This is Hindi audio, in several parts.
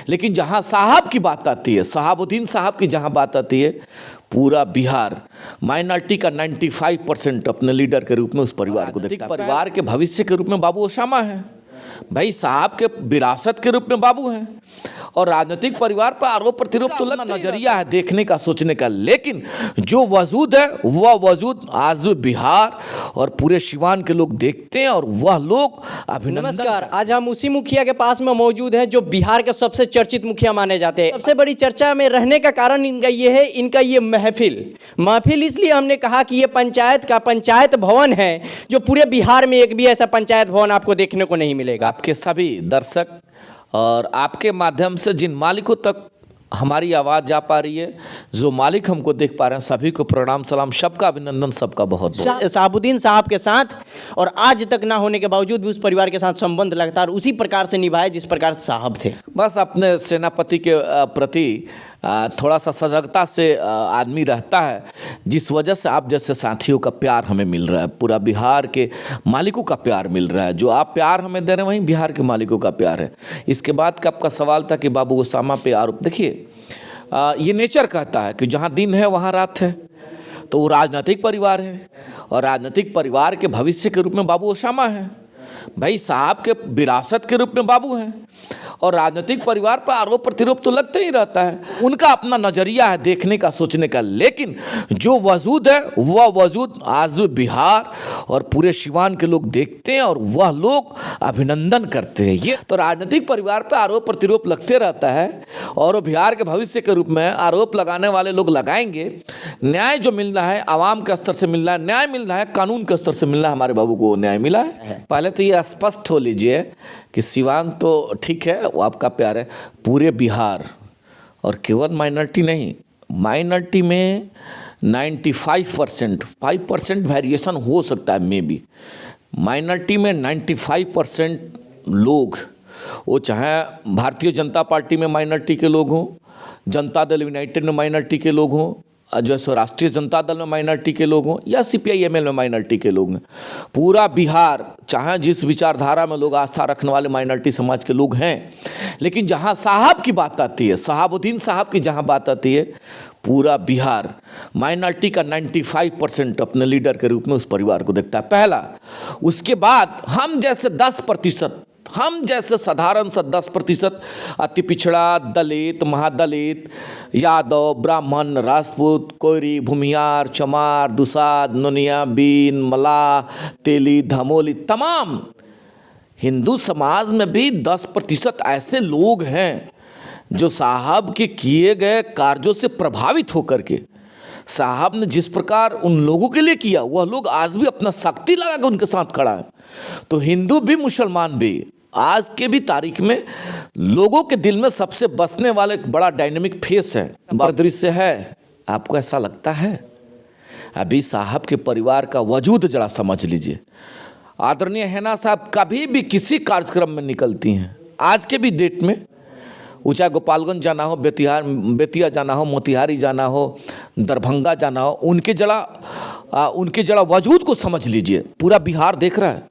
लेकिन जहां साहब की बात आती है, शहाबुद्दीन साहब की जहां बात आती है, पूरा बिहार माइनॉरिटी का 95% अपने लीडर के रूप में उस परिवार को देखता है। परिवार के भविष्य के रूप में बाबू ओसामा है, भाई साहब के विरासत के रूप में बाबू हैं, और राजनीतिक परिवार पर आरोप प्रत्यारोप तो लगता नजरिया है देखने का, सोचने का, लेकिन जो वजूद है वह वजूद आज बिहार और पूरे सिवान के लोग देखते हैं और वह लोग अभिनंदन। नमस्कार, आज हम उसी मुखिया के पास में मौजूद हैं जो बिहार के सबसे चर्चित मुखिया माने जाते हैं। सबसे बड़ी चर्चा में रहने का कारण इनका ये है, इनका ये महफिल इसलिए हमने कहा कि ये पंचायत भवन है जो पूरे बिहार में एक भी ऐसा पंचायत भवन आपको देखने को नहीं मिलेगा। आपके सभी दर्शक और आपके माध्यम से जिन मालिकों तक हमारी आवाज़ जा पा रही है, जो मालिक हमको देख पा रहे हैं, सभी को प्रणाम सलाम, सबका अभिनंदन, सबका बहुत बहुत। शहाबुद्दीन साहब के साथ और आज तक ना होने के बावजूद भी उस परिवार के साथ संबंध लगातार उसी प्रकार से निभाए जिस प्रकार साहब थे। बस अपने सेनापति के प्रति थोड़ा सा सजगता से आदमी रहता है, जिस वजह से आप जैसे साथियों का प्यार हमें मिल रहा है, पूरा बिहार के मालिकों का प्यार मिल रहा है। जो आप प्यार हमें दे रहे हैं वहीं बिहार के मालिकों का प्यार है। इसके बाद का आपका सवाल था कि बाबू ओसामा पे आरोप, देखिए ये नेचर कहता है कि जहाँ दिन है वहाँ रात है, तो वो राजनीतिक परिवार है और राजनीतिक परिवार के भविष्य के रूप में बाबू ओसामा है, भाई साहब के विरासत के रूप में बाबू हैं, और राजनीतिक परिवार पर आरोप प्रत्यारोप तो लगते ही रहता है। उनका अपना नजरिया है देखने का, सोचने का, लेकिन जो वजूद है वह वजूद आज बिहार और पूरे सिवान के लोग देखते हैं और वह लोग अभिनंदन करते हैं। ये तो राजनीतिक परिवार पर आरोप प्रत्यारोप लगते रहता है और बिहार के भविष्य के रूप में आरोप लगाने वाले लोग लगाएंगे। न्याय जो मिलना है आवाम के स्तर से मिलना है, न्याय मिलना है कानून के स्तर से मिलना है, हमारे बाबू को न्याय मिला है। पहले तो ये स्पष्ट हो लीजिए कि सिवान तो ठीक है, वो आपका प्यार है, पूरे बिहार और केवल माइनॉरिटी नहीं, माइनॉरिटी में 95% 5% वेरिएशन हो सकता है, मे बी माइनॉरिटी में 95% लोग, वो चाहे भारतीय जनता पार्टी में माइनॉरिटी के लोग हों, जनता दल यूनाइटेड में माइनॉरिटी के लोग हों, जैसे राष्ट्रीय जनता दल में माइनॉरिटी के लोग हों या CPI-ML में माइनॉरिटी के लोग हैं, पूरा बिहार चाहे जिस विचारधारा में लोग आस्था रखने वाले माइनॉरिटी समाज के लोग हैं, लेकिन जहां साहब की बात आती है, शहाबुद्दीन साहब की जहां बात आती है, पूरा बिहार माइनॉरिटी का 95% अपने लीडर के रूप में उस परिवार को देखता है, पहला। उसके बाद हम जैसे 10%, हम जैसे साधारण सा 10% अति पिछड़ा, दलित, महादलित, यादव, ब्राह्मण, राजपूत, कोयरी, भूमिहार, चमार, दुसाद, नोनिया, बीन, मलाह, तेली, धमोली, तमाम हिंदू समाज में भी 10% ऐसे लोग हैं जो साहब के किए गए कार्यों से प्रभावित होकर के, साहब ने जिस प्रकार उन लोगों के लिए किया, वह लोग आज भी अपना शक्ति लगा कर उनके साथ खड़ा है। तो हिंदू भी मुसलमान भी आज के भी तारीख में लोगों के दिल में सबसे बसने वाला एक बड़ा डायनेमिक फेस है, दृश्य है। आपको ऐसा लगता है? अभी साहब के परिवार का वजूद जरा समझ लीजिए। आदरणीय हैना साहब कभी भी किसी कार्यक्रम में निकलती हैं, आज के भी डेट में, चाहे गोपालगंज जाना हो, बेतिया जाना हो, मोतिहारी जाना हो, दरभंगा जाना हो, उनके जरा वजूद को समझ लीजिए, पूरा बिहार देख रहा है।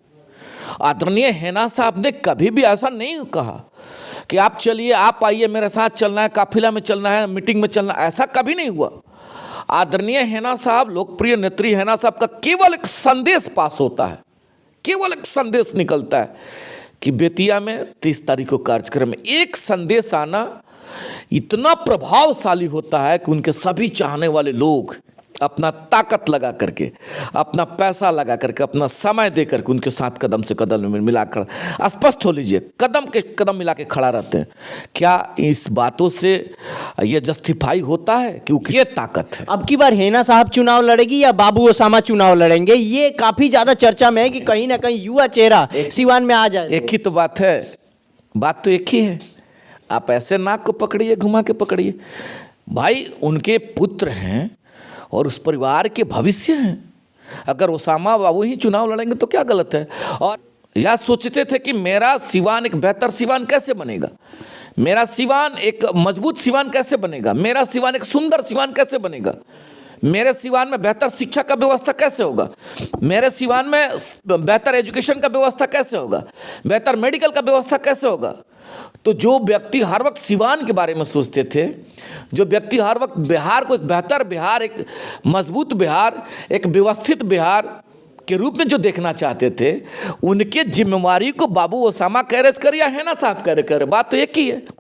आदरणीय हैना साहब ने कभी भी ऐसा नहीं कहा कि आप चलिए, आप आइए, मेरे साथ चलना है, काफिला में चलना है, मीटिंग में चलना है, ऐसा कभी नहीं हुआ। आदरणीय हैना साहब, लोकप्रिय नेत्री हैना साहब का केवल एक संदेश पास होता है, केवल एक संदेश निकलता है कि बेतिया में 30 तारीख को कार्यक्रम में, एक संदेश आना इतना प्रभावशाली होता है कि उनके सभी चाहने वाले लोग अपना ताकत लगा करके, अपना पैसा लगा करके, अपना समय दे करके उनके साथ कदम से कदम मिलाकर, स्पष्ट हो लीजिए, कदम के कदम मिला के खड़ा रहते हैं। क्या इस बातों से ये जस्टिफाई होता है? क्योंकि ये ताकत है। अब की बार हैना साहब चुनाव लड़ेगी या बाबू ओसामा चुनाव लड़ेंगे, ये काफी ज्यादा चर्चा में है कि कहीं ना कहीं युवा चेहरा सिवान में आ जाए। एक ही तो बात है, बात तो एक ही है। आप ऐसे नाक को पकड़िए, घुमा के पकड़िए, भाई उनके पुत्र हैं और उस परिवार के भविष्य हैं। अगर ओसामा बाबू ही चुनाव लड़ेंगे तो क्या गलत है? और यह सोचते थे कि मेरा सिवान एक बेहतर सिवान कैसे बनेगा, मेरा सिवान एक मजबूत सिवान कैसे बनेगा, मेरा सिवान एक सुंदर सिवान कैसे बनेगा, मेरे सिवान में बेहतर शिक्षा का व्यवस्था कैसे होगा, मेरे सिवान में बेहतर एजुकेशन का व्यवस्था कैसे होगा, बेहतर मेडिकल का व्यवस्था कैसे होगा। तो जो व्यक्ति हर वक्त सिवान के बारे में सोचते थे, जो व्यक्ति हर वक्त बिहार को एक बेहतर बिहार, एक मजबूत बिहार, एक व्यवस्थित बिहार के रूप में जो देखना चाहते थे, उनके जिम्मेवारी को बाबू ओसामा कैरेज कर या हैना साहब कैरेज कर, बात तो एक ही है।